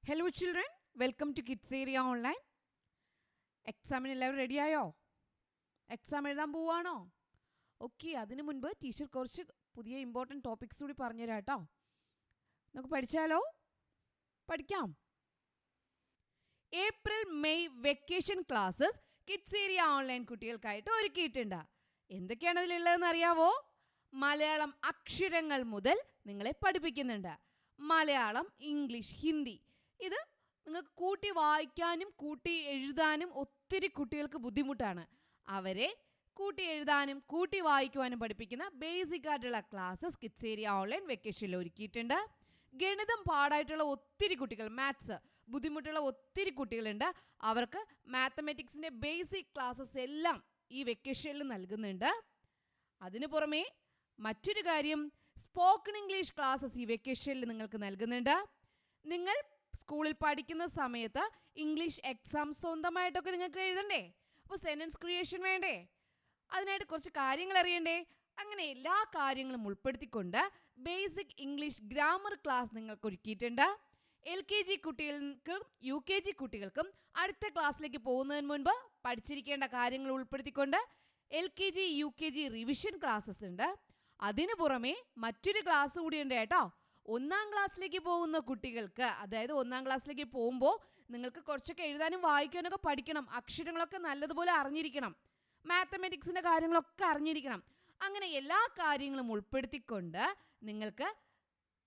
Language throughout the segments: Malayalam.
Hello children, welcome to Kids Area Online. എക്സാമിന് എല്ലാവരും റെഡിയായോ? എക്സാം എഴുതാൻ പോവാണോ? ഓക്കെ, അതിനു മുൻപ് ടീച്ചർ കുറച്ച് പുതിയ ഇമ്പോർട്ടൻറ്റ് ടോപ്പിക്സ് കൂടി പറഞ്ഞുതരാം കേട്ടോ. നമുക്ക് പഠിച്ചാലോ? പഠിക്കാം. April May vacation classes kids area online കുട്ടികൾക്കായിട്ട് ഒരുക്കിയിട്ടുണ്ട്. എന്തൊക്കെയാണ് അതിലുള്ളതെന്ന് അറിയാവോ? മലയാളം അക്ഷരങ്ങൾ മുതൽ നിങ്ങളെ പഠിപ്പിക്കുന്നുണ്ട്. മലയാളം, ഇംഗ്ലീഷ്, ഹിന്ദി. ഇത് നിങ്ങൾക്ക് കൂട്ടി വായിക്കാനും കൂട്ടി എഴുതാനും ഒത്തിരി കുട്ടികൾക്ക് ബുദ്ധിമുട്ടാണ്. അവരെ കൂട്ടി എഴുതാനും കൂട്ടി വായിക്കുവാനും പഠിപ്പിക്കുന്ന ബേസിക് ആയിട്ടുള്ള ക്ലാസ്സസ് കിഡ്സ് ഏരിയ ഓൺലൈൻ വെക്കേഷനിൽ ഒരുക്കിയിട്ടുണ്ട്. ഗണിതം പാടായിട്ടുള്ള ഒത്തിരി കുട്ടികൾ, മാത്സ് ബുദ്ധിമുട്ടുള്ള ഒത്തിരി കുട്ടികളുണ്ട്. അവർക്ക് മാത്തമാറ്റിക്സിൻ്റെ ബേസിക് ക്ലാസ്സസ് എല്ലാം ഈ വെക്കേഷനിൽ നൽകുന്നുണ്ട്. അതിനു പുറമെ മറ്റൊരു കാര്യം, സ്പോക്കൺ ഇംഗ്ലീഷ് ക്ലാസ്സസ് ഈ വെക്കേഷനിൽ നിങ്ങൾക്ക് നൽകുന്നുണ്ട്. നിങ്ങൾ സ്കൂളിൽ പഠിക്കുന്ന സമയത്ത് ഇംഗ്ലീഷ് എക്സാം സ്വന്തമായിട്ടൊക്കെ നിങ്ങൾക്ക് എഴുതണ്ടേ? അപ്പോൾ സെൻറ്റൻസ് ക്രിയേഷൻ വേണ്ടേ? അതിനായിട്ട് കുറച്ച് കാര്യങ്ങൾ അറിയണ്ടേ? അങ്ങനെ എല്ലാ കാര്യങ്ങളും ഉൾപ്പെടുത്തിക്കൊണ്ട് ബേസിക് ഇംഗ്ലീഷ് ഗ്രാമർ ക്ലാസ് നിങ്ങൾക്ക് ഒരുക്കിയിട്ടുണ്ട്. LKG കുട്ടികൾക്കും UKG കുട്ടികൾക്കും അടുത്ത ക്ലാസ്സിലേക്ക് പോകുന്നതിന് മുൻപ് പഠിച്ചിരിക്കേണ്ട കാര്യങ്ങൾ ഉൾപ്പെടുത്തിക്കൊണ്ട് LKG UKG റിവിഷൻ ക്ലാസ്സസ് ഉണ്ട്. അതിനു പുറമെ മറ്റൊരു ക്ലാസ് കൂടിയുണ്ട് കേട്ടോ. 1ാം ക്ലാസ്സിലേക്ക് പോകുന്ന കുട്ടികൾക്ക്, അതായത് 1ാം ക്ലാസ്സിലേക്ക് പോകുമ്പോൾ നിങ്ങൾക്ക് കുറച്ചൊക്കെ എഴുതാനും വായിക്കാനൊക്കെ പഠിക്കണം. അക്ഷരങ്ങളൊക്കെ നല്ലതുപോലെ അറിഞ്ഞിരിക്കണം. മാത്തമാറ്റിക്സിൻ്റെ കാര്യങ്ങളൊക്കെ അറിഞ്ഞിരിക്കണം. അങ്ങനെ എല്ലാ കാര്യങ്ങളും ഉൾപ്പെടുത്തിക്കൊണ്ട് നിങ്ങൾക്ക്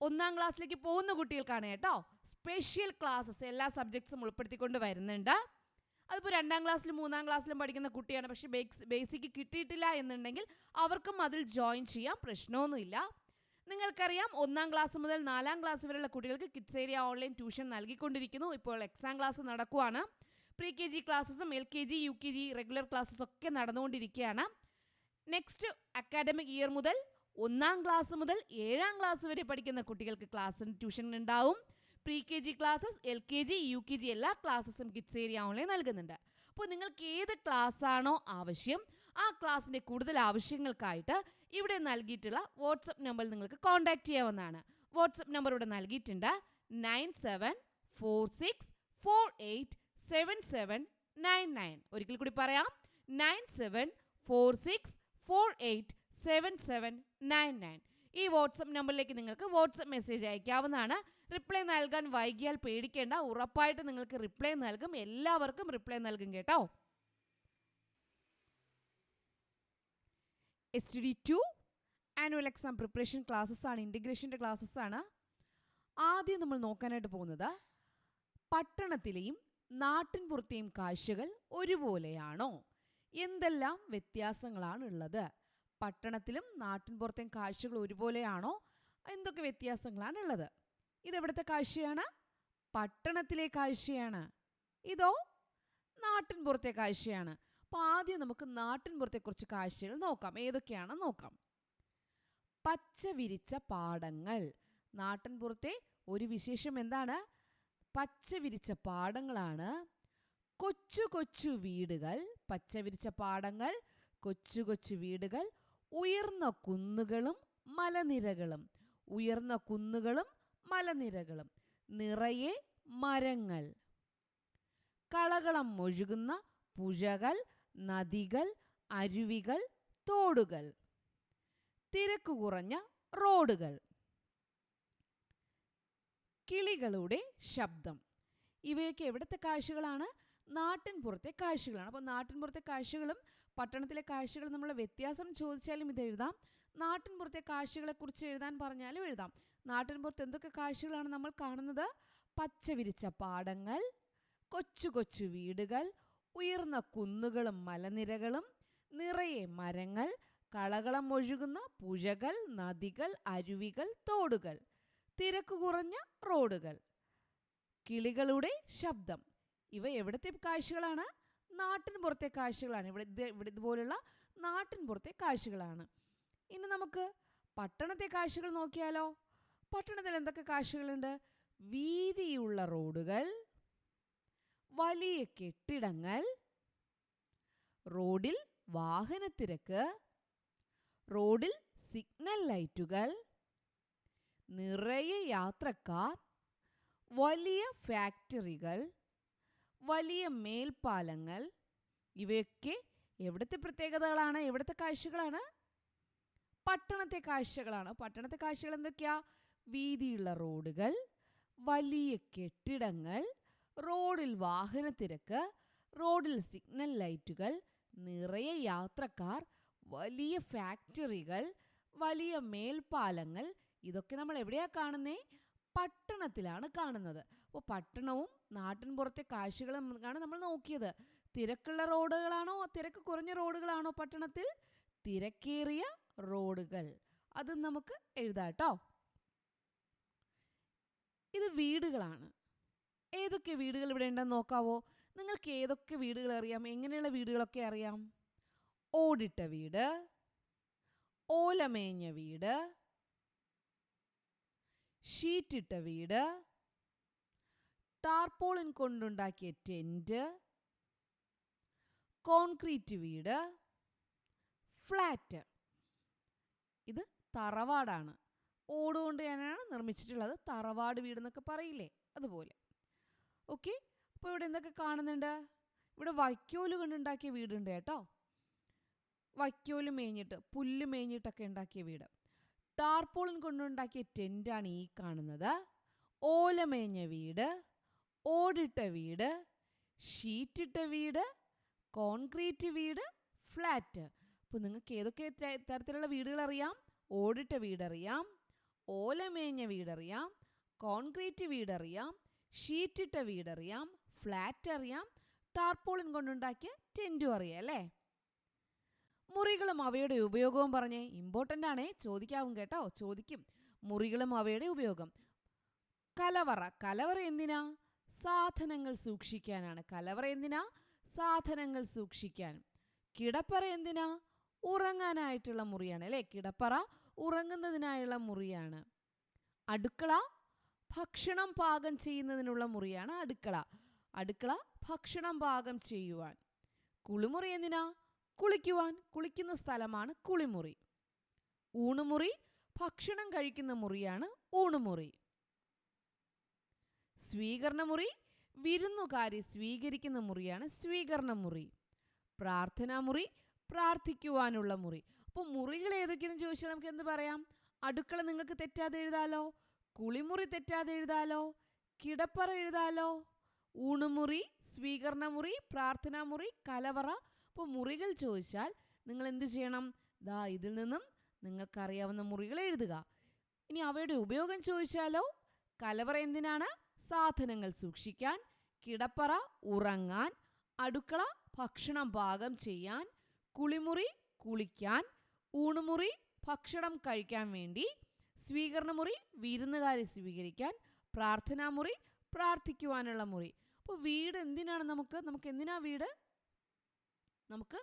1ാം ക്ലാസ്സിലേക്ക് പോകുന്ന കുട്ടികൾക്കാണ് കേട്ടോ സ്പെഷ്യൽ ക്ലാസ്സസ് എല്ലാ സബ്ജക്ട്സും ഉൾപ്പെടുത്തിക്കൊണ്ട് വരുന്നുണ്ട്. അതിപ്പോൾ 2ാം ക്ലാസ്സിലും 3ാം ക്ലാസ്സിലും പഠിക്കുന്ന കുട്ടിയാണ്, പക്ഷേ ബേസിക് കിട്ടിയിട്ടില്ല എന്നുണ്ടെങ്കിൽ അവർക്കും അതിൽ ജോയിൻ ചെയ്യാം, പ്രശ്നമൊന്നുമില്ല. നിങ്ങൾക്കറിയാം, 1ാം ക്ലാസ് മുതൽ 4ാം ക്ലാസ് വരെയുള്ള കുട്ടികൾക്ക് കിഡ്സ് ഏരിയ ഓൺലൈൻ ട്യൂഷൻ നൽകിക്കൊണ്ടിരിക്കുന്നു. ഇപ്പോൾ എക്സാം ക്ലാസ് നടക്കുവാണ്. പ്രീ KG ക്ലാസ്സസും LKG UKG റെഗുലർ ക്ലാസ്സസ് ഒക്കെ നടന്നുകൊണ്ടിരിക്കുകയാണ്. നെക്സ്റ്റ് അക്കാഡമിക് ഇയർ മുതൽ 1ാം ക്ലാസ് മുതൽ 7ാം ക്ലാസ് വരെ പഠിക്കുന്ന കുട്ടികൾക്ക് ക്ലാസ് ട്യൂഷൻ ഉണ്ടാവും. Pre KG classes, LKG UKG എല്ലാ ക്ലാസ്സസും കിഡ്സ് ഏരിയ ഓൺലൈൻ നൽകുന്നുണ്ട്. അപ്പോൾ നിങ്ങൾക്ക് ഏത് ക്ലാസ്സാണോ ആവശ്യം, ആ ക്ലാസ്സിൻ്റെ കൂടുതൽ ആവശ്യങ്ങൾക്കായിട്ട് ഇവിടെ നൽകിയിട്ടുള്ള വാട്സപ്പ് നമ്പറിൽ നിങ്ങൾക്ക് കോൺടാക്റ്റ് ചെയ്യാവുന്നതാണ്. വാട്സപ്പ് നമ്പർ ഇവിടെ നൽകിയിട്ടുണ്ട്. 9746487799. ഒരിക്കൽ കൂടി പറയാം, 9746487799. ഈ വാട്സപ്പ് നമ്പറിലേക്ക് നിങ്ങൾക്ക് വാട്സപ്പ് മെസ്സേജ് അയക്കാവുന്നതാണ്. റിപ്ലൈ നൽകാൻ വൈകിയാൽ പേടിക്കേണ്ട, ഉറപ്പായിട്ട് നിങ്ങൾക്ക് റിപ്ലൈ നൽകും. എല്ലാവർക്കും റിപ്ലൈ നൽകും കേട്ടോ. STD2 annual exam preparation classes ആണ്, ഇൻ്റഗ്രേഷൻ്റെ ക്ലാസ്സസ് ആണ്. ആദ്യം നമ്മൾ നോക്കാനായിട്ട് പോകുന്നത്, പട്ടണത്തിലെയും നാട്ടിൻപുറത്തെയും കാഴ്ചകൾ ഒരുപോലെയാണോ? എന്തെല്ലാം വ്യത്യാസങ്ങളാണ് ഉള്ളത്? പട്ടണത്തിലും നാട്ടിൻപുറത്തെയും കാഴ്ചകൾ ഒരുപോലെയാണോ? എന്തൊക്കെ വ്യത്യാസങ്ങളാണ് ഉള്ളത്? ഇതെവിടുത്തെ കാഴ്ചയാണ്? പട്ടണത്തിലെ കാഴ്ചയാണ്. ഇതോ നാട്ടിൻപുറത്തെ കാഴ്ചയാണ്. അപ്പോൾ ആദ്യം നമുക്ക് നാട്ടിൻപുറത്തെക്കുറിച്ച് കാഴ്ചകൾ നോക്കാം. ഏതൊക്കെയാണെന്ന് നോക്കാം. പച്ച വിരിച്ച പാടങ്ങൾ. നാട്ടിൻപുറത്തെ ഒരു വിശേഷം എന്താണ്? പച്ച വിരിച്ച പാടങ്ങളാണ്. കൊച്ചു കൊച്ചു വീടുകൾ. പച്ച വിരിച്ച പാടങ്ങൾ, കൊച്ചു കൊച്ചു വീടുകൾ, ഉയർന്ന കുന്നുകളും മലനിരകളും. ഉയർന്ന കുന്നുകളും മലനിരകളും, നിറയെ മരങ്ങൾ, കളകളം ഒഴുകുന്ന പുഴകൾ, നദികൾ, അരുവികൾ, തോടുകൾ, തിരക്ക് കുറഞ്ഞ റോഡുകൾ, കിളികളുടെ ശബ്ദം. ഇവയൊക്കെ എവിടുത്തെ കാഴ്ചകളാണ്? നാട്ടിൻപുറത്തെ കാഴ്ചകളാണ്. അപ്പോൾ നാട്ടിൻപുറത്തെ കാഴ്ചകളും പട്ടണത്തിലെ കാഴ്ചകളും നമ്മൾ വ്യത്യാസം ചോദിച്ചാലും ഇത് എഴുതാം. നാട്ടിൻപുറത്തെ കാഴ്ചകളെക്കുറിച്ച് എഴുതാൻ പറഞ്ഞാലും എഴുതാം. നാട്ടിൻപുറത്ത് എന്തൊക്കെ കാഴ്ചകളാണ് നമ്മൾ കാണുന്നത്? പച്ച വിരിച്ച പാടങ്ങൾ, കൊച്ചു കൊച്ചു വീടുകൾ, ഉയർന്ന കുന്നുകളും മലനിരകളും, നിറയെ മരങ്ങൾ, കളകളം ഒഴുകുന്ന പുഴകൾ, നദികൾ, അരുവികൾ, തോടുകൾ, തിരക്ക് കുറഞ്ഞ റോഡുകൾ, കിളികളുടെ ശബ്ദം. ഇവ എവിടുത്തെ കാഴ്ചകളാണ്? നാട്ടിൻപുറത്തെ കാഴ്ചകളാണ്. ഇവിടെ ഇതുപോലുള്ള നാട്ടിൻപുറത്തെ കാഴ്ചകളാണ്. ഇനി നമുക്ക് പട്ടണത്തെ കാഴ്ചകൾ നോക്കിയാലോ? പട്ടണത്തിൽ എന്തൊക്കെ കാഴ്ചകളുണ്ട്? വീതിയുള്ള റോഡുകൾ, വലിയ കെട്ടിടങ്ങൾ, റോഡിൽ വാഹനത്തിരക്ക്, റോഡിൽ സിഗ്നൽ ലൈറ്റുകൾ, നിറയെ യാത്രക്കാർ, വലിയ ഫാക്ടറികൾ, വലിയ മേൽപ്പാലങ്ങൾ, ഇവയൊക്കെ എവിടുത്തെ പ്രത്യേകതകളാണ്? എവിടുത്തെ കാഴ്ചകളാണ്? പട്ടണത്തെ കാഴ്ചകളാണ്. പട്ടണത്തെ കാഴ്ചകൾ എന്തൊക്കെയാ? വീതിയുള്ള റോഡുകൾ, വലിയ കെട്ടിടങ്ങൾ, റോഡിൽ വാഹനത്തിരക്ക്, റോഡിൽ സിഗ്നൽ ലൈറ്റുകൾ, നിറയെ യാത്രക്കാർ, വലിയ ഫാക്ടറികൾ, വലിയ മേൽപ്പാലങ്ങൾ, ഇതൊക്കെ നമ്മൾ എവിടെയാ കാണുന്നേ? പട്ടണത്തിലാണ് കാണുന്നത്. അപ്പോൾ പട്ടണവും നാട്ടിൻപുറത്തെ കാഴ്ചകളും ആണ് നമ്മൾ നോക്കിയത്. തിരക്കുള്ള റോഡുകളാണോ തിരക്ക് കുറഞ്ഞ റോഡുകളാണോ പട്ടണത്തിൽ? തിരക്കേറിയ റോഡുകൾ. അത് നമുക്ക് എഴുതാട്ടോ. ഇത് വീടുകളാണ്. ഏതൊക്കെ വീടുകൾ ഇവിടെ ഉണ്ടെന്ന് നോക്കാവോ? നിങ്ങൾക്ക് ഏതൊക്കെ വീടുകൾ അറിയാം? എങ്ങനെയുള്ള വീടുകളൊക്കെ അറിയാം? ഓടിട്ട വീട്, ഓലമേഞ്ഞ വീട്, ഷീറ്റിട്ട വീട്, ടാർപോളിൻ കൊണ്ടുണ്ടാക്കിയ ടെന്റ്, കോൺക്രീറ്റ് വീട്, ഫ്ലാറ്റ്. ഇത് തറവാടാണ്. ഓടുകൊണ്ട് തന്നെയാണ് നിർമ്മിച്ചിട്ടുള്ളത്. തറവാട് വീട് എന്നൊക്കെ പറയില്ലേ, അതുപോലെ. ഓക്കെ, അപ്പോൾ ഇവിടെ എന്തൊക്കെ കാണുന്നുണ്ട്? ഇവിടെ വൈക്കോല് കൊണ്ടുണ്ടാക്കിയ വീടുണ്ട് കേട്ടോ. വൈക്കോല് മേഞ്ഞിട്ട്, പുല്ല് മേഞ്ഞിട്ടൊക്കെ ഉണ്ടാക്കിയ വീട്. ടാർപോളിൻ കൊണ്ടുണ്ടാക്കിയ ടെന്റാണ് ഈ കാണുന്നത്. ഓലമേഞ്ഞ വീട്, ഓടിട്ട വീട്, ഷീറ്റിട്ട വീട്, കോൺക്രീറ്റ് വീട്, ഫ്ലാറ്റ്. അപ്പോൾ നിങ്ങൾക്ക് ഏതൊക്കെ തരത്തിലുള്ള വീടുകൾ അറിയാം? ഓടിട്ട വീടറിയാം, ഓലമേഞ്ഞ വീടറിയാം, കോൺക്രീറ്റ് വീടറിയാം, ഷീറ്റിട്ട വീടറിയാം, ഫ്ലാറ്റ് അറിയാം, ടാർപോളിൻ കൊണ്ടുണ്ടാക്കിയ ടെൻറ്റും അറിയാം അല്ലേ? മുറികളും അവയുടെ ഉപയോഗവും പറഞ്ഞേ. ഇമ്പോർട്ടൻ്റ് ആണേ, ചോദിക്കാവും കേട്ടോ, ചോദിക്കും. മുറികളും അവയുടെ ഉപയോഗം. കലവറ. കലവറ എന്തിനാ? സാധനങ്ങൾ സൂക്ഷിക്കാനാണ്. കലവറ എന്തിനാ? സാധനങ്ങൾ സൂക്ഷിക്കാൻ. കിടപ്പറ എന്തിനാ? ഉറങ്ങാനായിട്ടുള്ള മുറിയാണ് അല്ലേ? കിടപ്പറ ഉറങ്ങുന്നതിനായുള്ള മുറിയാണ്. അടുക്കള ഭക്ഷണം പാകം ചെയ്യുന്നതിനുള്ള മുറിയാണ് അടുക്കള. അടുക്കള ഭക്ഷണം പാകം ചെയ്യുവാൻ. കുളിമുറി എന്തിനാ? കുളിക്കുവാൻ. കുളിക്കുന്ന സ്ഥലമാണ് കുളിമുറി. ഊണുമുറി ഭക്ഷണം കഴിക്കുന്ന മുറിയാണ് ഊണുമുറി. സ്വീകരണമുറി വിരുന്നുകാരെ സ്വീകരിക്കുന്ന മുറിയാണ് സ്വീകരണമുറി. പ്രാർത്ഥനാമുറി പ്രാർത്ഥിക്കുവാനുള്ള മുറി. അപ്പോൾ മുറികൾ ഏതൊക്കെയെന്ന് ചോദിച്ചാൽ നമുക്ക് എന്ത് പറയാം? അടുക്കള നിങ്ങൾക്ക് തെറ്റാതെ എഴുതാലോ, കുളിമുറി തെറ്റാതെ എഴുതാലോ, കിടപ്പറ എഴുതാലോ, ഊണുമുറി, സ്വീകരണമുറി, പ്രാർത്ഥനാമുറി, കലവറ. അപ്പോൾ മുറികൾ ചോദിച്ചാൽ നിങ്ങൾ എന്ത് ചെയ്യണം? ദാ ഇതിൽ നിന്നും നിങ്ങൾക്കറിയാവുന്ന മുറികൾ എഴുതുക. ഇനി അവയുടെ ഉപയോഗം ചോദിച്ചാലോ? കലവറ എന്തിനാണ്? സാധനങ്ങൾ സൂക്ഷിക്കാൻ. കിടപ്പറ ഉറങ്ങാൻ. അടുക്കള ഭക്ഷണം പാകം ചെയ്യാൻ. കുളിമുറി കുളിക്കാൻ. ഊണുമുറി ഭക്ഷണം കഴിക്കാൻ വേണ്ടി. സ്വീകരണമുറി വിരുന്നുകാരെ സ്വീകരിക്കാൻ. പ്രാർത്ഥനാമുറി പ്രാർത്ഥിക്കുവാനുള്ള മുറി. അപ്പോൾ വീട് എന്തിനാണ്? നമുക്ക് എന്തിനാ വീട്? നമുക്ക്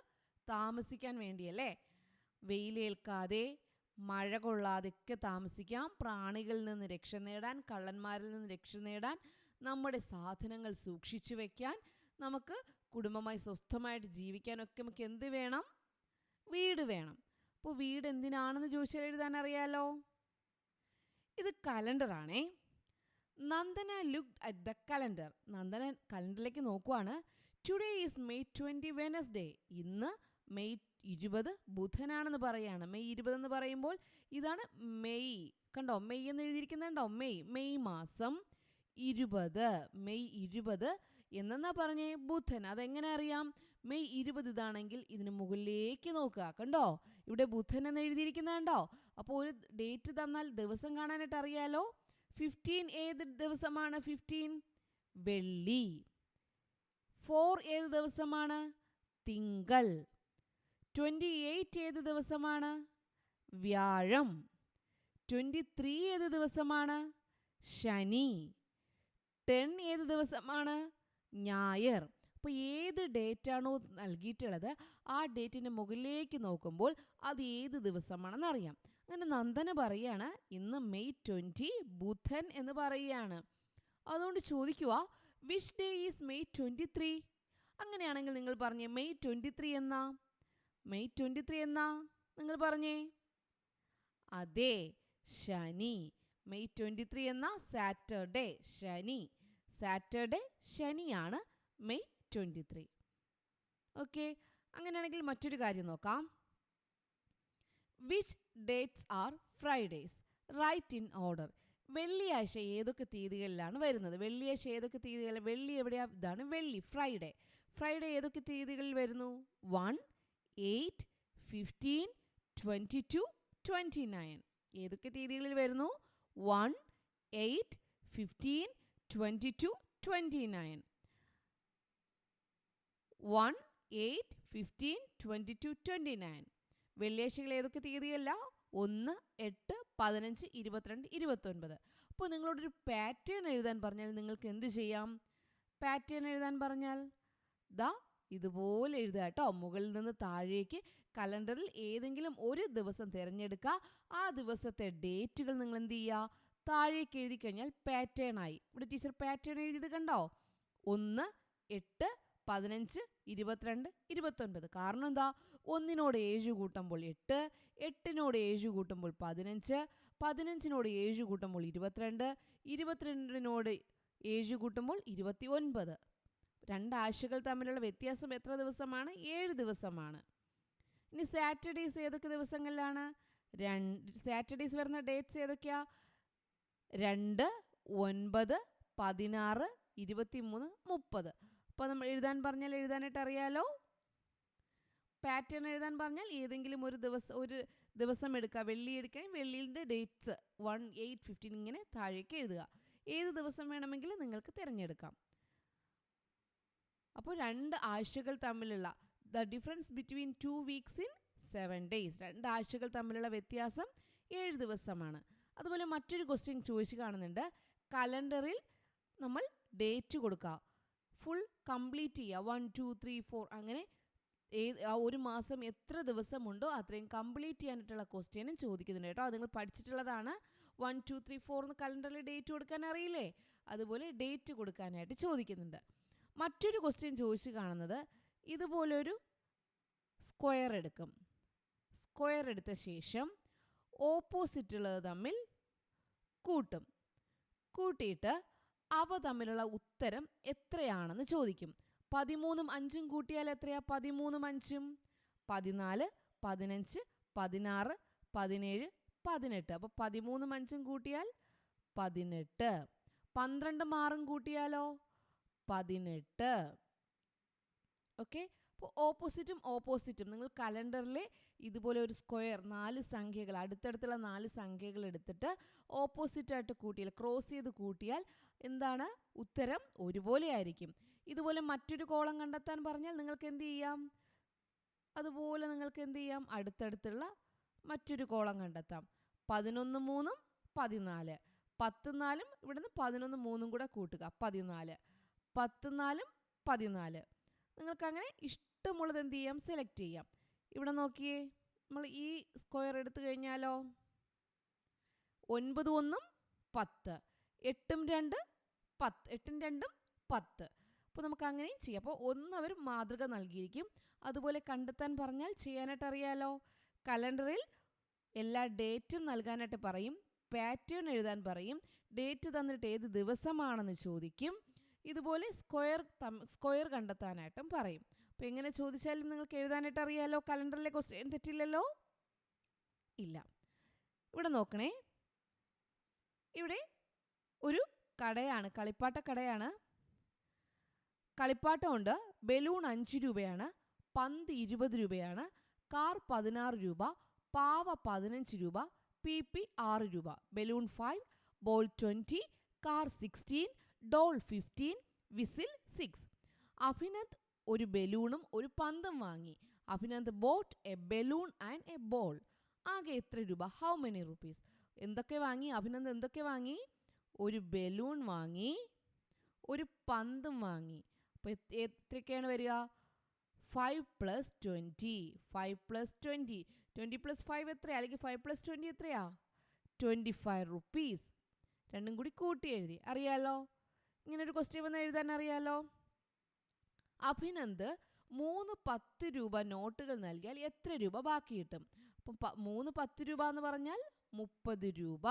താമസിക്കാൻ വേണ്ടിയല്ലേ? വെയിലേൽക്കാതെ മഴ കൊള്ളാതെയൊക്കെ താമസിക്കാം. പ്രാണികളിൽ നിന്ന് രക്ഷ നേടാൻ, കള്ളന്മാരിൽ നിന്ന് രക്ഷ നേടാൻ, നമ്മുടെ സാധനങ്ങൾ സൂക്ഷിച്ചു വയ്ക്കാൻ, നമുക്ക് കുടുംബമായി സ്വസ്ഥമായിട്ട് ജീവിക്കാനൊക്കെ നമുക്ക് എന്ത് വേണം? വീട് വേണം. അപ്പോൾ വീട് എന്തിനാണെന്ന് ചോദിച്ചാൽ എഴുതാൻ അറിയാലോ. ഇത് കലണ്ടറാണേ. Nandana looked at the calendar. Nandana കലണ്ടറിലേക്ക് നോക്കുവാണ്. Today is May 20 Wednesday. ഇന്ന് മെയ് 20 ബുധനാണെന്ന് പറയാണ്. മെയ് 20 എന്ന് പറയുമ്പോൾ ഇതാണ് മെയ്. കണ്ടോ, മെയ് എന്ന് എഴുതിയിരിക്കുന്നുണ്ടോ? മെയ് മാസം 20. മെയ് 20 എന്നാ പറഞ്ഞേ? ബുധൻ. അതെങ്ങനെ അറിയാം? മെയ് 20 ഇതാണെങ്കിൽ ഇതിന് മുകളിലേക്ക് നോക്കുക. കണ്ടോ, ഇവിടെ ബുധൻ എന്ന് എഴുതിയിരിക്കുന്നുണ്ടോ? അപ്പോൾ ഒരു ഡേറ്റ് തന്നാൽ ദിവസം കാണാനായിട്ട് അറിയാലോ. 15 ഏത് ദിവസമാണ്? 15 വെള്ളി. 4 ഏത് ദിവസമാണ്? തിങ്കൾ. 28 ഏത് ദിവസമാണ്? വ്യാഴം. 23 ഏത് ദിവസമാണ്? ശനി. 10 ഏത് ദിവസമാണ്? ഞായർ. അപ്പോൾ ഏത് ഡേറ്റാണോ നൽകിയിട്ടുള്ളത് ആ ഡേറ്റിൻ്റെ മുകളിലേക്ക് നോക്കുമ്പോൾ അത് ഏത് ദിവസമാണെന്ന് അറിയാം. അങ്ങനെ നന്ദന പറയാണ് ഇന്ന് മെയ് 20 ബുധൻ എന്ന് പറയുകയാണ്. അതുകൊണ്ട് ചോദിക്കുക, വിച്ച് ഡേ ഈസ് മെയ് 23? അങ്ങനെയാണെങ്കിൽ നിങ്ങൾ പറഞ്ഞേ മെയ് 23 എന്നാ? മെയ് 23 എന്നാ നിങ്ങൾ പറഞ്ഞേ? അതെ, ശനി. മെയ് 23 എന്ന സാറ്റർഡേ ശനി. Saturday ശനിയാണ് May 23. ഓക്കെ, അങ്ങനെയാണെങ്കിൽ മറ്റൊരു കാര്യം നോക്കാം. Which dates are Fridays? Right in order. വെള്ളിയാഴ്ച ഏതൊക്കെ തീയതികളിലാണ് വരുന്നത്? വെള്ളിയാഴ്ച ഏതൊക്കെ തീയതികൾ? വെള്ളി എവിടെയാ? ഇതാണ് വെള്ളി, ഫ്രൈഡേ. ഫ്രൈഡേ ഏതൊക്കെ തീയതികളിൽ വരുന്നു? 1, 8, 15, 22, 29. ഏതൊക്കെ തീയതികളിൽ വരുന്നു? 1, 8, 15, 22, 29. 1, 8, 15, 22, 29. വെള്ളിയാഴ്ചകൾ ഏതൊക്കെ തീയതിയല്ല? 1, 8, 15, 22, 29. അപ്പോൾ നിങ്ങളോടൊരു പാറ്റേൺ എഴുതാൻ പറഞ്ഞാൽ നിങ്ങൾക്ക് എന്ത് ചെയ്യാം? പാറ്റേൺ എഴുതാൻ പറഞ്ഞാൽ ഇതുപോലെ എഴുതുക കേട്ടോ. മുകളിൽ നിന്ന് താഴേക്ക് കലണ്ടറിൽ ഏതെങ്കിലും ഒരു ദിവസം തിരഞ്ഞെടുക്കുക. ആ ദിവസത്തെ ഡേറ്റുകൾ നിങ്ങൾ എന്ത് ചെയ്യുക? താഴേക്ക് എഴുതി കഴിഞ്ഞാൽ പാറ്റേൺ ആയി. ഇവിടെ ടീച്ചർ പാറ്റേൺ എഴുതിയത് കണ്ടോ? 1, 8, 15, 22, 29. കാരണം എന്താ? 1നോട് 7 കൂട്ടുമ്പോൾ 8, 8നോട് 7 കൂട്ടുമ്പോൾ 15, 15നോട് 7 കൂട്ടുമ്പോൾ 22, 22നോട് 7 കൂട്ടുമ്പോൾ 29. രണ്ടാഴ്ചകൾ തമ്മിലുള്ള വ്യത്യാസം എത്ര ദിവസമാണ്? 7 ദിവസമാണ്. ഇനി സാറ്റർഡേസ് ഏതൊക്കെ ദിവസങ്ങളിലാണ്? സാറ്റർഡേസ് വരുന്ന ഡേറ്റ്സ് ഏതൊക്കെയാ? 2, 9, 16, 23, 30. അപ്പോൾ നമ്മൾ എഴുതാൻ പറഞ്ഞാൽ എഴുതാനായിട്ട് അറിയാലോ. പാറ്റേൺ എഴുതാൻ പറഞ്ഞാൽ ഏതെങ്കിലും ഒരു ദിവസം എടുക്കുക. വെള്ളി എടുക്കുകയും വെള്ളിയുടെ ഡേറ്റ്സ് 1, 8, 15 ഇങ്ങനെ താഴേക്ക് എഴുതുക. ഏത് ദിവസം വേണമെങ്കിലും നിങ്ങൾക്ക് തിരഞ്ഞെടുക്കാം. അപ്പോൾ 2 ആഴ്ചകൾ തമ്മിലുള്ള the difference between 2 weeks in 7 days. 2 ആഴ്ചകൾ തമ്മിലുള്ള വ്യത്യാസം 7 ദിവസമാണ്. അതുപോലെ മറ്റൊരു ക്വസ്റ്റ്യൻ ചോദിച്ചു കാണുന്നുണ്ട്. കലണ്ടറിൽ നമ്മൾ ഡേറ്റ് കൊടുക്കുക. ഫുൾ കംപ്ലീറ്റ് ചെയ്യുക. 1, 2, 3, 4 അങ്ങനെ ഒരു മാസം എത്ര ദിവസമുണ്ടോ അത്രയും കംപ്ലീറ്റ് ചെയ്യാനായിട്ടുള്ള ക്വസ്റ്റ്യനും ചോദിക്കുന്നുണ്ട് കേട്ടോ. അത് നിങ്ങൾ പഠിച്ചിട്ടുള്ളതാണ്. 1, 2, 3, 4 എന്ന് കലണ്ടറിൽ ഡേറ്റ് കൊടുക്കാൻ അറിയില്ലേ? അതുപോലെ ഡേറ്റ് കൊടുക്കാനായിട്ട് ചോദിക്കുന്നുണ്ട്. മറ്റൊരു ക്വസ്റ്റ്യൻ ചോദിച്ചു കാണുന്നത്, ഇതുപോലൊരു സ്ക്വയർ എടുക്കും. സ്ക്വയർ എടുത്ത ശേഷം ഓപ്പോസിറ്റുള്ളത് തമ്മിൽ കൂട്ടും. കൂട്ടിയിട്ട് അവ തമ്മിലുള്ള ഉത്തരം എത്രയാണെന്ന് ചോദിക്കും. 13ഉം 5ഉം കൂട്ടിയാൽ എത്രയാ? 13ഉം 5ഉം 14, 15, 16, 17, 18. അപ്പോൾ 13ഉം 5ഉം കൂട്ടിയാൽ 18. 12ഉം 6ഉം കൂട്ടിയാലോ? 18. ഓക്കെ, അപ്പോൾ ഓപ്പോസിറ്റും നിങ്ങൾ കലണ്ടറിൽ ഇതുപോലെ ഒരു സ്ക്വയർ 4 സംഖ്യകൾ അടുത്തടുത്തുള്ള 4 സംഖ്യകൾ എടുത്തിട്ട് ഓപ്പോസിറ്റായിട്ട് കൂട്ടിയാൽ, ക്രോസ് ചെയ്ത് കൂട്ടിയാൽ എന്താണ്? ഉത്തരം ഒരുപോലെ ആയിരിക്കും. ഇതുപോലെ മറ്റൊരു കോളം കണ്ടെത്താൻ പറഞ്ഞാൽ നിങ്ങൾക്ക് എന്ത് ചെയ്യാം? അതുപോലെ നിങ്ങൾക്ക് എന്ത് ചെയ്യാം? അടുത്തടുത്തുള്ള മറ്റൊരു കോളം കണ്ടെത്താം. 11, 3, 14. 10, 4 ഇവിടുന്ന് 11, 3 കൂടെ കൂട്ടുക 14. 10, 4, 14. നിങ്ങൾക്കങ്ങനെ ഇഷ്ടമുള്ളത് എന്ത് ചെയ്യാം? സെലക്ട് ചെയ്യാം. ഇവിടെ നോക്കിയേ, നമ്മൾ ഈ സ്ക്വയർ എടുത്തു കഴിഞ്ഞാലോ 9, 1, 10. 8, 2, 10. 8, 2, 10. അപ്പോൾ നമുക്ക് അങ്ങനെയും ചെയ്യാം. അപ്പോൾ അവർ മാതൃക നൽകിയിരിക്കും. അതുപോലെ കണ്ടെത്താൻ പറഞ്ഞാൽ ചെയ്യാനായിട്ട് അറിയാലോ. കലണ്ടറിൽ എല്ലാ ഡേറ്റും നൽകാനായിട്ട് പറയും. പാറ്റേൺ എഴുതാൻ പറയും. ഡേറ്റ് തന്നിട്ട് ഏത് ദിവസമാണെന്ന് ചോദിക്കും. ഇതുപോലെ സ്ക്വയർ കണ്ടെത്താനായിട്ടും പറയും. അപ്പോൾ എങ്ങനെ ചോദിച്ചാലും നിങ്ങൾക്ക് എഴുതാനായിട്ട് അറിയാലോ. കലണ്ടറിലെ ക്വസ്റ്റ്യൻ തെറ്റില്ലല്ലോ? ഇല്ല. ഇവിടെ നോക്കണേ, ഇവിടെ ഒരു കടയാണ്, കളിപ്പാട്ട കടയാണ്. കളിപ്പാട്ടമുണ്ട്. ബലൂൺ 5 രൂപയാണ്, പന്ത് 20 രൂപയാണ്, കാർ 16 രൂപ, പാവ 15 രൂപ, PP 6 രൂപ. Balloon 5, ball 20, car 16, doll 15, whistle 6. Abhinand ഒരു ബലൂണും ഒരു പന്തും വാങ്ങി. Abhinand bought a balloon and a ball. ആകെ എത്ര രൂപ? How many rupees? എന്തൊക്കെ വാങ്ങി? അഭിനന്ദ് എന്തൊക്കെ വാങ്ങി? ഒരു ബലൂൺ വാങ്ങി, ഒരു പന്തും വാങ്ങി. അപ്പോൾ എത്രയൊക്കെയാണ് വരിക? 5 + 20. 5 + 20. 20 + 5 എത്രയാ? അല്ലെങ്കിൽ 5 + 20 എത്രയാ? 25 റുപ്പീസ്. രണ്ടും കൂടി കൂട്ടി എഴുതി. അറിയാലോ, ഇങ്ങനൊരു ക്വസ്റ്റ്യൻ വന്ന് എഴുതാൻ അറിയാലോ. അഭിനന്ദ് 3 10 രൂപ നോട്ടുകൾ നൽകിയാൽ എത്ര രൂപ ബാക്കി കിട്ടും? അപ്പം 3 10 രൂപ എന്ന് പറഞ്ഞാൽ 30 രൂപ.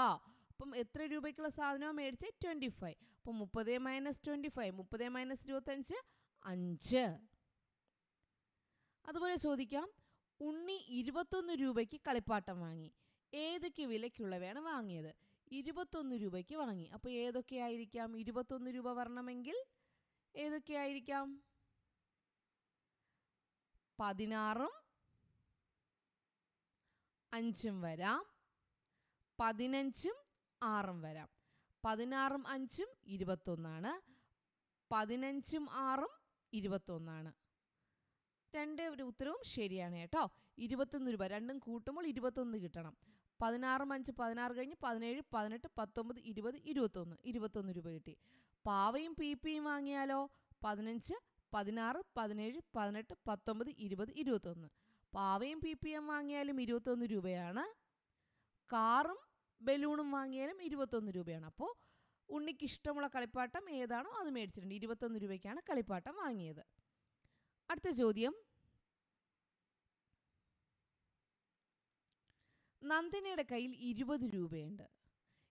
അപ്പോൾ അപ്പം എത്ര രൂപയ്ക്കുള്ള സാധനമാണ് മേടിച്ചത്? 25. അപ്പം 30 മൈനസ് 25, 30 മൈനസ് 25, 5. അതുപോലെ ചോദിക്കാം, ഉണ്ണി 21 രൂപയ്ക്ക് കളിപ്പാട്ടം വാങ്ങി. ഏതൊക്കെ വിലയ്ക്കുള്ളവയാണ് വാങ്ങിയത്? 21 രൂപയ്ക്ക് വാങ്ങി. അപ്പോൾ ഏതൊക്കെയായിരിക്കാം? 21 രൂപ വരണമെങ്കിൽ ഏതൊക്കെയായിരിക്കാം? 16ഉം 5ഉം വരാം, 15ഉം 6ഉം വരാം. 16ഉം 5ഉം 21ആണ്, 15ഉം 6ഉം 21ആണ്. രണ്ട് ഉത്തരവും ശരിയാണ് കേട്ടോ. 21 രൂപ രണ്ടും കൂട്ടുമ്പോൾ 21 കിട്ടണം. 16ഉം 5 16 കഴിഞ്ഞ് 17 18 19 20 21 21 രൂപ കിട്ടി. പാവയും പീപ്പിയും വാങ്ങിയാലോ? 15 16 17 18 19 20 21. പാവയും പീപ്പിയും വാങ്ങിയാലും 21 രൂപയാണ്. കാറും ബലൂണും വാങ്ങിയാലും 21 രൂപയാണ്. അപ്പോൾ ഉണ്ണിക്ക് ഇഷ്ടമുള്ള കളിപ്പാട്ടം ഏതാണോ അത് മേടിച്ചിട്ടുണ്ട്. 21 രൂപയ്ക്കാണ് കളിപ്പാട്ടം വാങ്ങിയത്. അടുത്ത ചോദ്യം, നന്ദനയുടെ കയ്യിൽ 20 രൂപയുണ്ട്.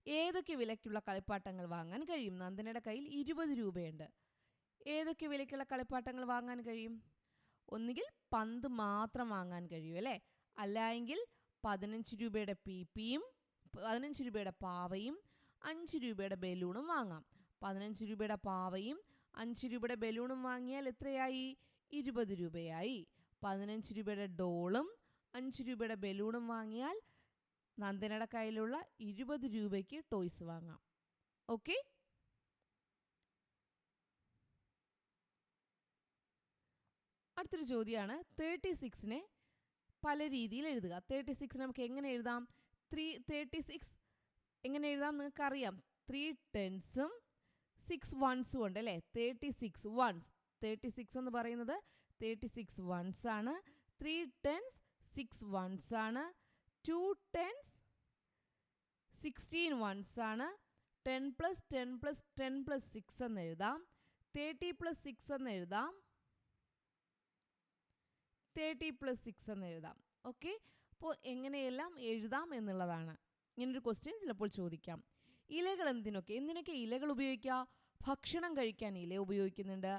ഏതൊക്കെ വിലയ്ക്കുള്ള കളിപ്പാട്ടങ്ങൾ വാങ്ങാൻ കഴിയും? നന്ദനയുടെ കയ്യിൽ 20 രൂപയുണ്ട്. ഏതൊക്കെ വിലയ്ക്കുള്ള കളിപ്പാട്ടങ്ങൾ വാങ്ങാൻ കഴിയും? ഒന്നുകിൽ പന്ത് മാത്രം വാങ്ങാൻ കഴിയും അല്ലേ, അല്ലായെങ്കിൽ 15 രൂപയുടെ പീപ്പിയും 15 രൂപയുടെ പാവയും 5 രൂപയുടെ ബലൂണും വാങ്ങാം. 15 രൂപയുടെ പാവയും 5 രൂപയുടെ ബലൂണും വാങ്ങിയാൽ എത്രയായി? 20 രൂപയായി. 15 രൂപയുടെ ഡോളും 5 രൂപയുടെ ബലൂണും വാങ്ങിയാൽ നന്ദനയുടെ കയ്യിലുള്ള 20 രൂപയ്ക്ക് ടോയ്സ് വാങ്ങാം. ഓക്കെ, അടുത്തൊരു ചോദ്യമാണ്, 36നെ പല രീതിയിൽ എഴുതുക. 36 നമുക്ക് എങ്ങനെ എഴുതാം? 36 എങ്ങനെ എഴുതാം നിങ്ങൾക്കറിയാം. 3 10s 6 1s ഉണ്ട് അല്ലേ? 36 1s. 36 എന്ന് പറയുന്നത് 36 1s ആണ്. 3 10s 6 1s ആണ്. 2 10s 16 1s ആണ്. 10 plus 10 plus 10 plus 6 എന്ന് എഴുതാം. 30 plus 6 എന്ന് എഴുതാം. 30 plus 6 എന്ന് എഴുതാം. ഓക്കെ, അപ്പോൾ എങ്ങനെയെല്ലാം എഴുതാം എന്നുള്ളതാണ്. ഇങ്ങനൊരു ക്വസ്റ്റ്യൻ ചിലപ്പോൾ ചോദിക്കാം. ഇലകൾ എന്തിനൊക്കെ ഇലകൾ ഉപയോഗിക്കുക? ഭക്ഷണം കഴിക്കാൻ ഇല ഉപയോഗിക്കുന്നുണ്ട്,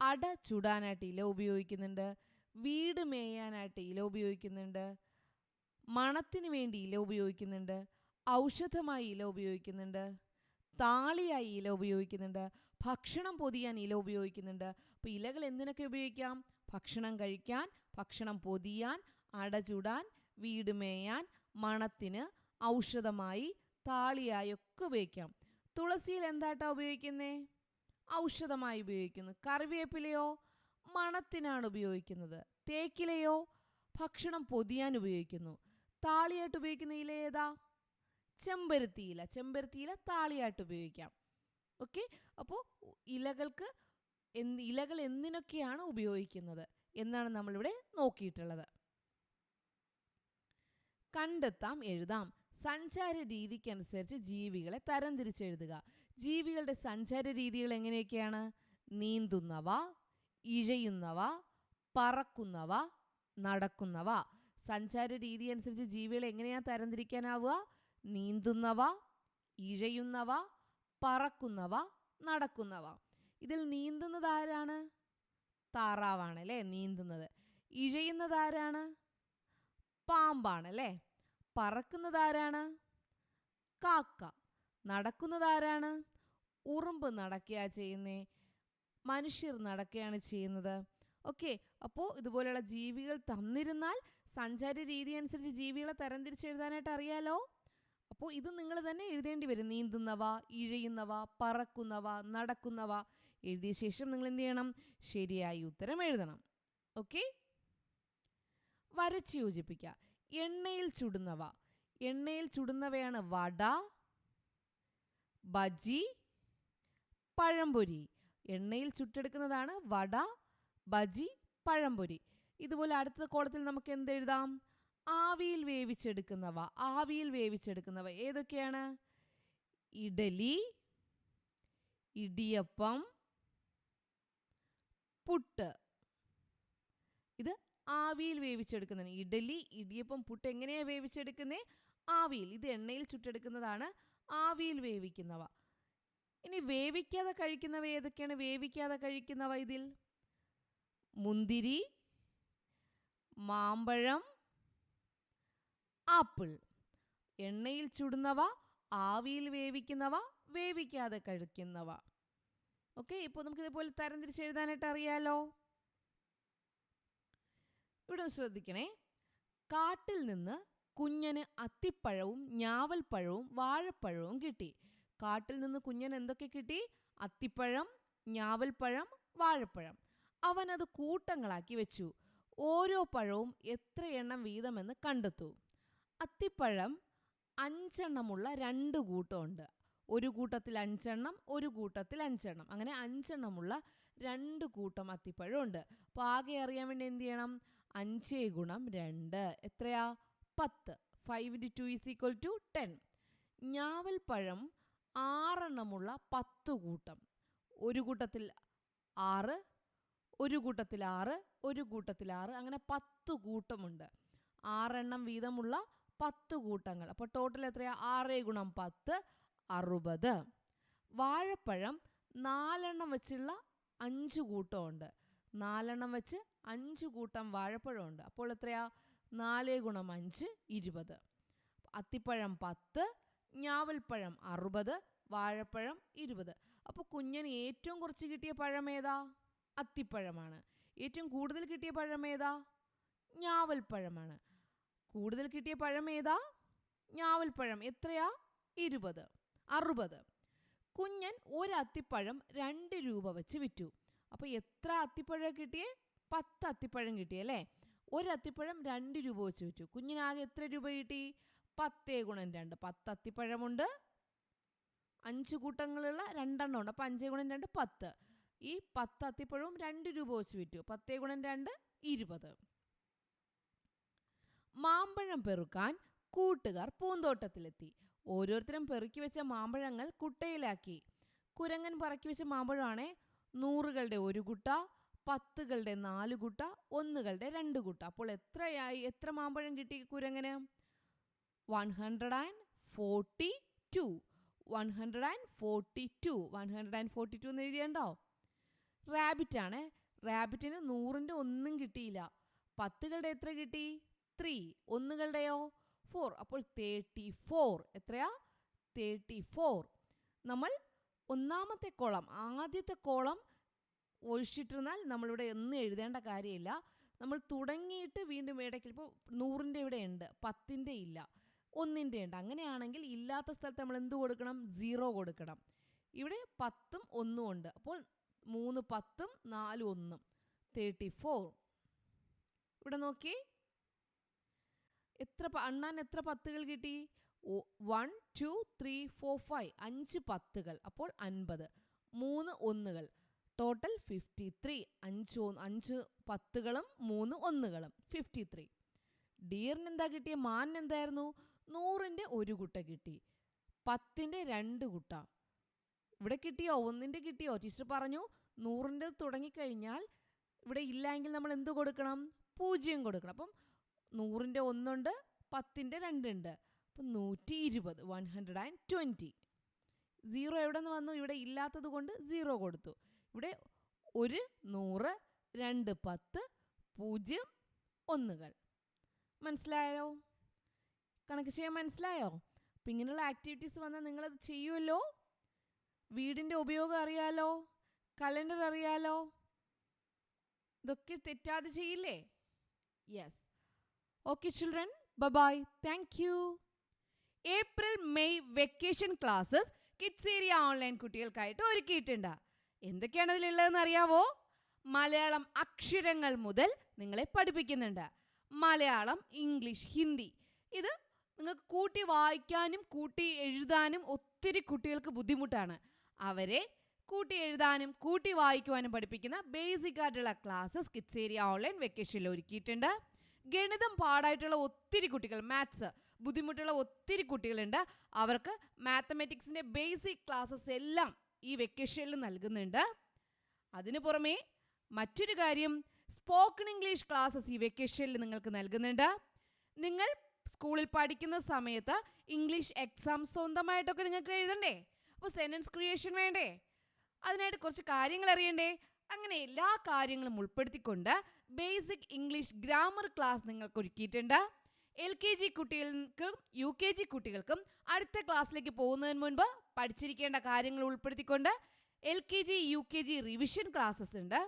അട ചുടാനായിട്ട് ഇല ഉപയോഗിക്കുന്നുണ്ട്, വീട് മേയാനായിട്ട് ഇല ഉപയോഗിക്കുന്നുണ്ട്, മണത്തിന് വേണ്ടി ഇല ഉപയോഗിക്കുന്നുണ്ട്, ഔഷധമായി ഇല ഉപയോഗിക്കുന്നുണ്ട്, താളിയായി ഇല ഉപയോഗിക്കുന്നുണ്ട്, ഭക്ഷണം പൊതിയാൻ ഇല ഉപയോഗിക്കുന്നുണ്ട്. അപ്പോൾ ഇലകൾ എന്തിനൊക്കെ ഉപയോഗിക്കാം? ഭക്ഷണം കഴിക്കാൻ, ഭക്ഷണം പൊതിയാൻ, അട ചുടാൻ, വീട് മേയാൻ, മണത്തിന്, ഔഷധമായി, താളിയായി ഒക്കെ ഉപയോഗിക്കാം. തുളസിയിൽ എന്തായിട്ടാണ് ഉപയോഗിക്കുന്നേ? ഔഷധമായി ഉപയോഗിക്കുന്നു. കറിവേപ്പിലയോ മണത്തിനാണ് ഉപയോഗിക്കുന്നത്. തേക്കിലയോ ഭക്ഷണം പൊതിയാൻ ഉപയോഗിക്കുന്നു. താളിയായിട്ട് ഉപയോഗിക്കുന്ന ഇല ഏതാ? ചെമ്പരത്തിയില. ചെമ്പരത്തിയില താളിയായിട്ട് ഉപയോഗിക്കാം. ഓക്കെ, അപ്പോൾ ഇലകൾ എന്തിനൊക്കെയാണ് ഉപയോഗിക്കുന്നത് എന്നാണ് നമ്മളിവിടെ നോക്കിയിട്ടുള്ളത്. കണ്ടെത്താം, എഴുതാം. സഞ്ചാര രീതിക്കനുസരിച്ച് ജീവികളെ തരംതിരിച്ചെഴുതുക. ജീവികളുടെ സഞ്ചാര രീതികൾ എങ്ങനെയൊക്കെയാണ്? നീന്തുന്നവ, ഇഴയുന്നവ, പറക്കുന്നവ, നടക്കുന്നവ. സഞ്ചാര രീതി അനുസരിച്ച് ജീവികളെ എങ്ങനെയാണ് തരംതിരിക്കാനാവുക? നീന്തുന്നവ, ഇഴയുന്നവ, പറക്കുന്നവ, നടക്കുന്നവ. ഇതിൽ നീന്തുന്നത് ആരാണ്? താറാവാണ് അല്ലേ നീന്തുന്നത്. ഇഴയുന്നത് ആരാണ്? പാമ്പാണ് അല്ലേ. പറക്കുന്നത് ആരാണ്? കാക്ക. നടക്കുന്നത് ആരാണ്? ഉറുമ്പ് നടക്കുകയാണ് ചെയ്യുന്നത്, മനുഷ്യർ നടക്കുകയാണ് ചെയ്യുന്നത്. ഓക്കെ, അപ്പോൾ ഇതുപോലെയുള്ള ജീവികൾ തന്നിരുന്നാൽ സഞ്ചാര രീതി അനുസരിച്ച് ജീവികളെ തരംതിരിച്ചെഴുതാനായിട്ട് അറിയാലോ. അപ്പോൾ ഇത് നിങ്ങൾ തന്നെ എഴുതേണ്ടി വരും. നീന്തുന്നവ, ഇഴയുന്നവ, പറക്കുന്നവ, നടക്കുന്നവ എഴുതിയ ശേഷം നിങ്ങൾ എന്ത് ചെയ്യണം? ശരിയായി ഉത്തരം എഴുതണം. ഓക്കെ, വരച്ച് യോജിപ്പിക്കുക. എണ്ണയിൽ ചുടുന്നവ. എണ്ണയിൽ ചുടുന്നവയാണ് വട, ബജി, പഴംപൊരി. എണ്ണയിൽ ചുട്ടെടുക്കുന്നതാണ് വട, ബജി, പഴംപൊരി. ഇതുപോലെ അടുത്ത കോളത്തിൽ നമുക്ക് എന്തെഴുതാം? ആവിയിൽ വേവിച്ചെടുക്കുന്നവ. ആവിയിൽ വേവിച്ചെടുക്കുന്നവ ഏതൊക്കെയാണ്? ഇഡലി, ഇടിയപ്പം, പുട്ട്. ഇത് ആവിയിൽ വേവിച്ചെടുക്കുന്നതാണ്. ഇഡലി, ഇടിയപ്പം, പുട്ട് എങ്ങനെയാണ് വേവിച്ചെടുക്കുന്നത്? ആവിയിൽ. ഇത് എണ്ണയിൽ ചുട്ടെടുക്കുന്നതാണ്. ആവിയിൽ വേവിക്കുന്നവ. ഇനി വേവിക്കാതെ കഴിക്കുന്നവ ഏതൊക്കെയാണ്? വേവിക്കാതെ കഴിക്കുന്നവ ഇതിൽ മുന്തിരി, മാമ്പഴം, ആപ്പിൾ. എണ്ണയിൽ ചുടുന്നവ, ആവിയിൽ വേവിക്കുന്നവ, വേവിക്കാതെ കഴിക്കുന്നവ. ഓക്കെ, ഇപ്പോൾ നമുക്ക് ഇതേപോലെ തരംതിരിച്ച് എഴുതാനായിട്ട് അറിയാലോ. ഇവിടെ ശ്രദ്ധിക്കണേ. കാട്ടിൽ നിന്ന് കുഞ്ഞന് അത്തിപ്പഴവും ഞാവൽപ്പഴവും വാഴപ്പഴവും കിട്ടി. കാട്ടിൽ നിന്ന് കുഞ്ഞന് എന്തൊക്കെ കിട്ടി? അത്തിപ്പഴം, ഞാവൽപ്പഴം, വാഴപ്പഴം. അവൻ അത് കൂട്ടങ്ങളാക്കി വെച്ചു. ഓരോ പഴവും എത്ര എണ്ണം വീതമെന്ന് കണ്ടെത്തൂ. അത്തിപ്പഴം 5 എണ്ണമുള്ള 2 കൂട്ടമുണ്ട്. ഒരു കൂട്ടത്തിൽ 5 എണ്ണം, ഒരു കൂട്ടത്തിൽ 5 എണ്ണം. അങ്ങനെ 5 എണ്ണമുള്ള 2 കൂട്ടം അത്തിപ്പഴമുണ്ട്. അപ്പോൾ ആകെ അറിയാൻ വേണ്ടി എന്ത് ചെയ്യണം? 5 ഗുണം 2 എത്രയാ? 10. 5 into 2 is equal to 10. ഞാവൽപ്പഴം 6 എണ്ണമുള്ള 10 കൂട്ടം. ഒരു കൂട്ടത്തിൽ 6, ഒരു കൂട്ടത്തിൽ 6, ഒരു കൂട്ടത്തിൽ 6, അങ്ങനെ 10 കൂട്ടമുണ്ട്. 6 എണ്ണം വീതമുള്ള 10 കൂട്ടങ്ങൾ. അപ്പോൾ ടോട്ടൽ എത്രയാ? 6 ഗുണം 10 60. വാഴപ്പഴം 4 എണ്ണം വെച്ചുള്ള 5 കൂട്ടമുണ്ട്. 4 എണ്ണം വെച്ച് 5 കൂട്ടം വാഴപ്പഴമുണ്ട്. അപ്പോൾ എത്രയാ? 4 ഗുണം 5 20. അത്തിപ്പഴം 10, ഞാവൽപ്പഴം 60, വാഴപ്പഴം 20. അപ്പോൾ കുഞ്ഞന് ഏറ്റവും കുറച്ച് കിട്ടിയ പഴം ഏതാ? അത്തിപ്പഴമാണ്. ഏറ്റവും കൂടുതൽ കിട്ടിയ പഴം ഏതാ? ഞാവൽപ്പഴമാണ്. കൂടുതൽ കിട്ടിയ പഴം ഏതാ? ഞാവൽപ്പഴം. എത്രയാ? 20. 60. കുഞ്ഞൻ ഒരു അത്തിപ്പഴം 2 രൂപ വെച്ച് വിറ്റു. അപ്പോൾ എത്ര അത്തിപ്പഴം കിട്ടിയേ? 10 അത്തിപ്പഴം കിട്ടിയല്ലേ? ഒരു അത്തിപ്പഴം 2 രൂപ വെച്ച് വിറ്റു. കുഞ്ഞിനാകെ എത്ര രൂപ കിട്ടി? 10 ഗുണം 2. 10 അത്തിപ്പഴമുണ്ട്, 5 കൂട്ടങ്ങളുള്ള 2 എണ്ണം ഉണ്ട്. അപ്പോൾ 5 ഗുണം 2 10. ഈ 10 അത്തിപ്പഴവും 2 രൂപ വെച്ച് വിറ്റു. 10 ഗുണം 2 20. മാമ്പഴം പെറുക്കാൻ കൂട്ടുകാർ പൂന്തോട്ടത്തിലെത്തി. ഓരോരുത്തരും പെറുക്കി വെച്ച മാമ്പഴങ്ങൾ കുട്ടയിലാക്കി. കുരങ്ങൻ പറക്കി വെച്ച മാമ്പഴമാണേ. 100കളുടെ 1 കുട്ട, 10കളുടെ 4 കുട്ട, 1കളുടെ 2 കുട്ട. അപ്പോൾ എത്രയായി? എത്ര മാമ്പഴം കിട്ടി കുരങ്ങന്? 142. 142. 142 എന്ന് എഴുതിയണ്ടോ? റാബിറ്റ് ആണ്. റാബിറ്റിന് 100ന്റെ ഒന്നും കിട്ടിയില്ല. 10കളുടെ എത്ര കിട്ടി? 3. 1കളുടെയോ? 4. അപ്പോൾ 34. എത്രയാ? 34. നമ്മൾ ഒന്നാമത്തെ കോളം, ആദ്യത്തെ കോളം ഒഴിച്ചിട്ടിരുന്നാൽ നമ്മളിവിടെ ഒന്നും എഴുതേണ്ട കാര്യമില്ല. നമ്മൾ തുടങ്ങിയിട്ട് വീണ്ടും ഇടയ്ക്ക് ഇപ്പോൾ 100ന്റെ ഇവിടെ ഉണ്ട്, 10ന്റെ ഇല്ല, 1ന്റെ ഉണ്ട്. അങ്ങനെയാണെങ്കിൽ ഇല്ലാത്ത സ്ഥലത്ത് നമ്മൾ എന്ത് കൊടുക്കണം? 0 കൊടുക്കണം. ഇവിടെ 10ഉം 1ഉം ഉണ്ട്. അപ്പോൾ 3 10ഉം 4 1ഉം 34. ഇവിടെ നോക്കി, അണ്ണാൻ എത്ര 10കൾ കിട്ടി? 1 2 3 4 5 5 10കൾ. അപ്പോൾ 50. 3 1കൾ. ടോട്ടൽ 53. 5 10കളും 3 1കളും 53. ഡിയറിന് എന്താ കിട്ടിയ? മാനിന് എന്തായിരുന്നു? 100ന്റെ 1 കുട്ട കിട്ടി, 10ന്റെ 2 കുട്ട. ഇവിടെ കിട്ടിയോ? 1ന്റെ കിട്ടിയോ? ടീച്ചർ പറഞ്ഞു 100ന്റെ തുടങ്ങിക്കഴിഞ്ഞാൽ ഇവിടെ ഇല്ലെങ്കിൽ നമ്മൾ എന്ത് കൊടുക്കണം? 0 കൊടുക്കണം. അപ്പം 100ന്റെ 1 ഉണ്ട്, 10ന്റെ 2 ഉണ്ട്. അപ്പം 120. 120. 0 എവിടെ നിന്ന് വന്നു? ഇവിടെ ഇല്ലാത്തത് കൊണ്ട് 0 കൊടുത്തു. ഇവിടെ 1 100, 2 10, 0 1കൾ. മനസ്സിലായോ? കണക്ക് ചെയ്യാൻ മനസ്സിലായോ? അപ്പം ഇങ്ങനെയുള്ള ആക്ടിവിറ്റീസ് വന്നാൽ നിങ്ങളത് ചെയ്യുമല്ലോ. വീടിൻ്റെ ഉപയോഗം അറിയാലോ, കലണ്ടർ അറിയാലോ. ഇതൊക്കെ തെറ്റാതെ ചെയ്യില്ലേ? Yes. Okay children, bye. Thank you. April May vacation classes kids area online കുട്ടികൾക്കായിട്ട് ഒരുക്കിയിട്ടുണ്ട്. എന്തൊക്കെയാണ് അതിലുള്ളതെന്ന് അറിയാവോ? മലയാളം അക്ഷരങ്ങൾ മുതൽ നിങ്ങളെ പഠിപ്പിക്കുന്നുണ്ട്. മലയാളം, ഇംഗ്ലീഷ്, ഹിന്ദി. ഇത് നിങ്ങൾക്ക് കൂട്ടി വായിക്കാനും കൂട്ടി എഴുതാനും ഒത്തിരി കുട്ടികൾക്ക് ബുദ്ധിമുട്ടാണ്. അവരെ കൂട്ടി എഴുതാനും കൂട്ടി വായിക്കുവാനും പഠിപ്പിക്കുന്ന ബേസിക് ആയിട്ടുള്ള ക്ലാസ്സസ് കിഡ്സ് ഏരിയ ഓൺലൈൻ വെക്കേഷനിൽ ഒരുക്കിയിട്ടുണ്ട്. ഗണിതം പാടായിട്ടുള്ള ഒത്തിരി കുട്ടികൾ, മാത്സ് ബുദ്ധിമുട്ടുള്ള ഒത്തിരി കുട്ടികളുണ്ട്. അവർക്ക് മാത്തമാറ്റിക്സിൻ്റെ ബേസിക് ക്ലാസ്സസ് എല്ലാം ഈ വെക്കേഷനിൽ നൽകുന്നുണ്ട്. അതിനു പുറമെ മറ്റൊരു കാര്യം, സ്പോക്കൺ ഇംഗ്ലീഷ് ക്ലാസ്സസ് ഈ വെക്കേഷനിൽ നിങ്ങൾക്ക് നൽകുന്നുണ്ട്. നിങ്ങൾ സ്കൂളിൽ പഠിക്കുന്ന സമയത്ത് ഇംഗ്ലീഷ് എക്സാം സ്വന്തമായിട്ടൊക്കെ നിങ്ങൾക്ക് എഴുതണ്ടേ? അപ്പോൾ സെന്റൻസ് ക്രിയേഷൻ വേണ്ടേ? അതിനായിട്ട് കുറച്ച് കാര്യങ്ങൾ അറിയണ്ടേ? അങ്ങനെ എല്ലാ കാര്യങ്ങളും ഉൾപ്പെടുത്തിക്കൊണ്ട് ബേസിക് ഇംഗ്ലീഷ് ഗ്രാമർ ക്ലാസ് നിങ്ങൾക്ക് ഒരുക്കിയിട്ടുണ്ട്. LKG കുട്ടികൾക്കും UKG കുട്ടികൾക്കും അടുത്ത ക്ലാസ്സിലേക്ക് പോകുന്നതിന് മുൻപ് പഠിച്ചിരിക്കേണ്ട കാര്യങ്ങൾ ഉൾപ്പെടുത്തിക്കൊണ്ട് LKG UKG റിവിഷൻ ക്ലാസ്സസ് ഉണ്ട്.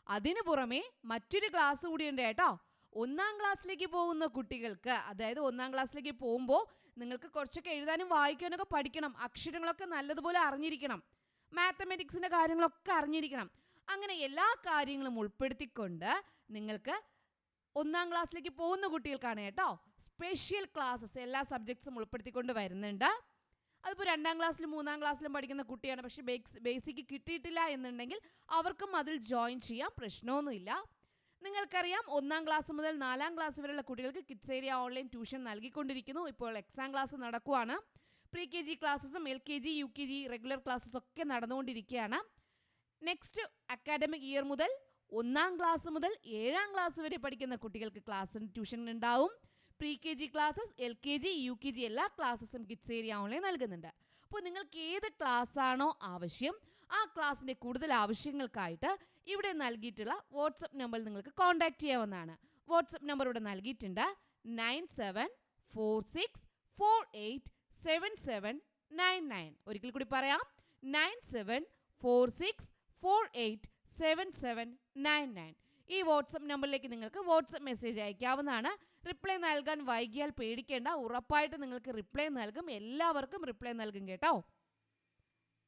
അതിനു പുറമെ മറ്റൊരു ക്ലാസ് കൂടി ഉണ്ട് കേട്ടോ. 1-ാം ക്ലാസ്സിലേക്ക് പോകുന്ന കുട്ടികൾക്ക്, അതായത് 1-ാം ക്ലാസ്സിലേക്ക് പോകുമ്പോൾ നിങ്ങൾക്ക് കുറച്ചൊക്കെ എഴുതാനും വായിക്കാനൊക്കെ പഠിക്കണം, അക്ഷരങ്ങളൊക്കെ നല്ലതുപോലെ അറിഞ്ഞിരിക്കണം, മാത്തമാറ്റിക്സിൻ്റെ കാര്യങ്ങളൊക്കെ അറിഞ്ഞിരിക്കണം. അങ്ങനെ എല്ലാ കാര്യങ്ങളും ഉൾപ്പെടുത്തിക്കൊണ്ട് നിങ്ങൾക്ക് 1-ാം ക്ലാസ്സിലേക്ക് പോകുന്ന കുട്ടികൾക്കാണ് കേട്ടോ സ്പെഷ്യൽ ക്ലാസ്സസ് എല്ലാ സബ്ജക്ട്സും ഉൾപ്പെടുത്തിക്കൊണ്ട് വരുന്നുണ്ട്. അതിപ്പോൾ 2-ാം ക്ലാസ്സിലും 3-ാം ക്ലാസ്സിലും പഠിക്കുന്ന കുട്ടിയാണ്, പക്ഷേ ബേസിക് കിട്ടിയിട്ടില്ല എന്നുണ്ടെങ്കിൽ അവർക്കും അതിൽ ജോയിൻ ചെയ്യാം, പ്രശ്നമൊന്നുമില്ല. നിങ്ങൾക്കറിയാം 1-ാം ക്ലാസ് മുതൽ 4-ാം ക്ലാസ് വരെയുള്ള കുട്ടികൾക്ക് കിഡ്സ് ഏരിയ ഓൺലൈൻ ട്യൂഷൻ നൽകിക്കൊണ്ടിരിക്കുന്നു. ഇപ്പോൾ എക്സാം ക്ലാസ് നടക്കുവാണ്. പ്രീ KG ക്ലാസ്സസും LKG UKG റെഗുലർ ക്ലാസ്സസ് ഒക്കെ നടന്നുകൊണ്ടിരിക്കുകയാണ്. നെക്സ്റ്റ് അക്കാഡമിക് ഇയർ മുതൽ 1-ാം ക്ലാസ് മുതൽ 7-ാം ക്ലാസ് വരെ പഠിക്കുന്ന കുട്ടികൾക്ക് ക്ലാസ് ട്യൂഷൻ ഉണ്ടാവും. Pre KG classes, LKG UKG എല്ലാ ക്ലാസ്സസും കിഡ്സ് ഏരിയ ഓൺലൈൻ നൽകുന്നുണ്ട്. അപ്പോൾ നിങ്ങൾക്ക് ഏത് ക്ലാസ് ആണോ ആവശ്യം, ആ ക്ലാസ്സിൻ്റെ കൂടുതൽ ആവശ്യങ്ങൾക്കായിട്ട് ഇവിടെ നൽകിയിട്ടുള്ള വാട്സപ്പ് നമ്പറിൽ നിങ്ങൾക്ക് കോൺടാക്റ്റ് ചെയ്യാവുന്നതാണ്. വാട്സപ്പ് നമ്പർ ഇവിടെ നൽകിയിട്ടുണ്ട്. 9746487799. ഒരിക്കൽ കൂടി പറയാം, 9746487799. ഈ വാട്സപ്പ് നമ്പറിലേക്ക് നിങ്ങൾക്ക് വാട്സപ്പ് മെസ്സേജ് അയക്കാവുന്നതാണ്. റിപ്ലൈ നൽകാൻ വൈകിയാൽ പേടിക്കേണ്ട, ഉറപ്പായിട്ട് നിങ്ങൾക്ക് റിപ്ലൈ നൽകും, എല്ലാവർക്കും റിപ്ലൈ നൽകും കേട്ടോ.